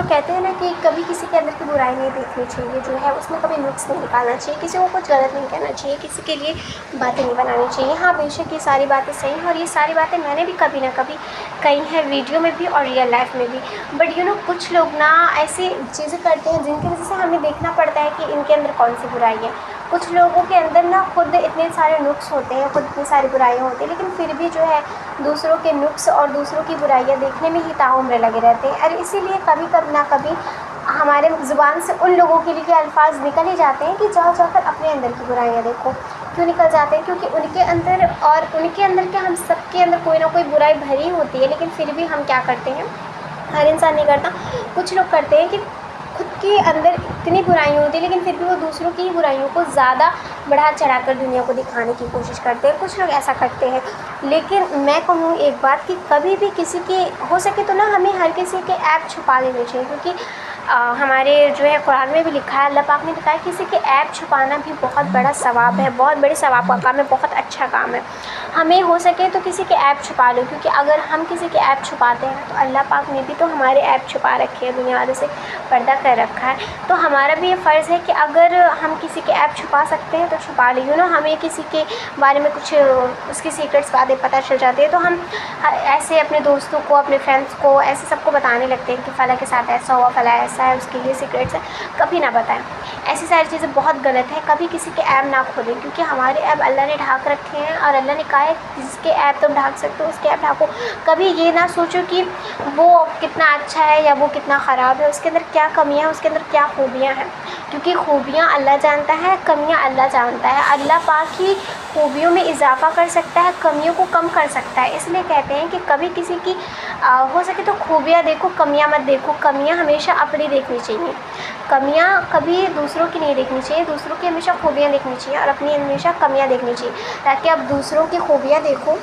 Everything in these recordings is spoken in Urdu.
لوگ کہتے ہیں نا کہ کبھی کسی کے اندر کی برائی نہیں دیکھنی چاہیے، جو ہے اس میں کبھی نقص نہیں نکالنا چاہیے، کسی کو کچھ غلط نہیں کہنا چاہیے، کسی کے لیے باتیں نہیں بنانی چاہیے۔ ہاں بے شک یہ ساری باتیں صحیح ہیں، اور یہ ساری باتیں میں نے بھی کبھی نہ کبھی کہی ہیں، ویڈیو میں بھی اور ریئل لائف میں بھی۔ بٹ کچھ لوگ نا ایسی چیزیں کرتے ہیں جن کی وجہ سے ہمیں دیکھنا پڑتا ہے کہ ان کے اندر کون سی برائی ہے۔ کچھ لوگوں کے اندر نا خود اتنے سارے نقص ہوتے ہیں، خود اتنی ساری برائیاں ہوتی ہیں، لیکن پھر بھی جو ہے دوسروں کے نقص اور دوسروں کی برائیاں دیکھنے میں ہی تعمر لگے رہتے ہیں، اور اسی لیے کبھی کبھی نہ کبھی ہمارے زبان سے ان لوگوں کے لیے الفاظ نکل ہی جاتے ہیں کہ جا جا کر اپنے اندر کی برائیاں دیکھو۔ کیوں نکل جاتے ہیں؟ کیونکہ ان کے اندر اور ان کے اندر کیا، ہم سب کے اندر کوئی نہ کوئی برائی بھری ہوتی ہے، لیکن پھر بھی ہم کیا کرتے ہیں، ہر انسان نہیں کرتا، کچھ لوگ کرتے ہیں کہ خود کے اندر اتنی برائیاں ہوتی ہیں لیکن پھر بھی وہ دوسروں کی برائیوں کو زیادہ بڑھا چڑھا کر دنیا کو دکھانے کی کوشش کرتے ہیں، کچھ لوگ ایسا کرتے ہیں۔ لیکن میں کہوں ایک بات کہ کبھی بھی کسی کی ہو سکے تو نا ہمیں ہر کسی کے عیب چھپا لینے چاہیے، کیونکہ ہمارے جو ہے قرآن میں بھی لکھا ہے، اللہ پاک نے بتایا کسی کے عیب چھپانا بھی بہت بڑا ثواب ہے، بہت بڑے ثواب کا کام ہے، بہت اچھا کام ہے۔ ہمیں ہو سکے تو کسی کے عیب چھپا لو، کیونکہ اگر ہم کسی کے عیب چھپاتے ہیں تو اللہ پاک نے بھی تو ہمارے عیب چھپا رکھے ہیں، دنیا والوں سے پردہ کر رکھا ہے، تو ہمارا بھی یہ فرض ہے کہ اگر ہم کسی کے عیب چھپا سکتے ہیں تو چھپا لیں۔ ہمیں کسی کے بارے میں کچھ اس کی سیکرٹس باتیں پتہ چل جاتی ہے تو ہم ایسے اپنے دوستوں کو، اپنے فرینڈس کو، ایسے سب کو بتانے لگتے ہیں کہ فلاں کے ساتھ ایسا ہوا، فلاں ایسا ہے، اس کے لیے سیکرٹس ہے، کبھی نہ بتائیں۔ ایسی ساری چیزیں بہت غلط ہے، کبھی کسی کے عیب نہ کھولیں، کیونکہ ہمارے عیب اللہ نے ڈھانک رکھے ہیں، اور اللہ نے کہا ہے جس کے عیب تم ڈھانک سکتے ہو اس کے عیب ڈھانکو۔ کبھی یہ نہ سوچو کہ وہ کتنا اچھا ہے یا وہ کتنا خراب ہے، اس کے اندر کیا کمیاں ہیں، اس کے اندر کیا خوبیاں ہیں، کیونکہ خوبیاں اللہ جانتا ہے، کمیاں اللہ جانتا ہے۔ اللہ پاک ہی خوبیوں میں اضافہ کر سکتا ہے، کمیوں کو کم کر سکتا ہے، اس لیے کہتے ہیں کہ کبھی کسی کی ہو سکے تو خوبیاں دیکھو، کمیاں مت دیکھو۔ کمیاں ہمیشہ اپنی دیکھنی چاہیے، کمیاں کبھی دوسروں کی نہیں دیکھنی چاہیے، دوسروں کی ہمیشہ خوبیاں دیکھنی چاہیے اور اپنی ہمیشہ کمیاں دیکھنی چاہیے، تاکہ آپ دوسروں کی خوبیاں دیکھو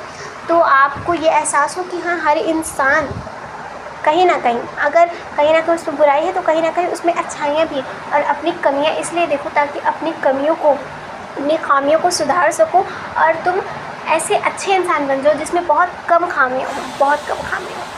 تو آپ کو یہ احساس ہو کہ ہاں ہر انسان کہیں نہ کہیں، اگر کہیں نہ کہیں اس میں برائی ہے تو کہیں نہ کہیں اس میں اچھائیاں بھی ہیں، اور اپنی کمیاں اس لیے دیکھو تاکہ اپنی کمیوں کو، اپنی خامیوں کو سدھار سکو، اور تم ایسے اچھے انسان بن جاؤ جس میں بہت کم خامیاں ہوں، بہت کم خامیاں ہوں۔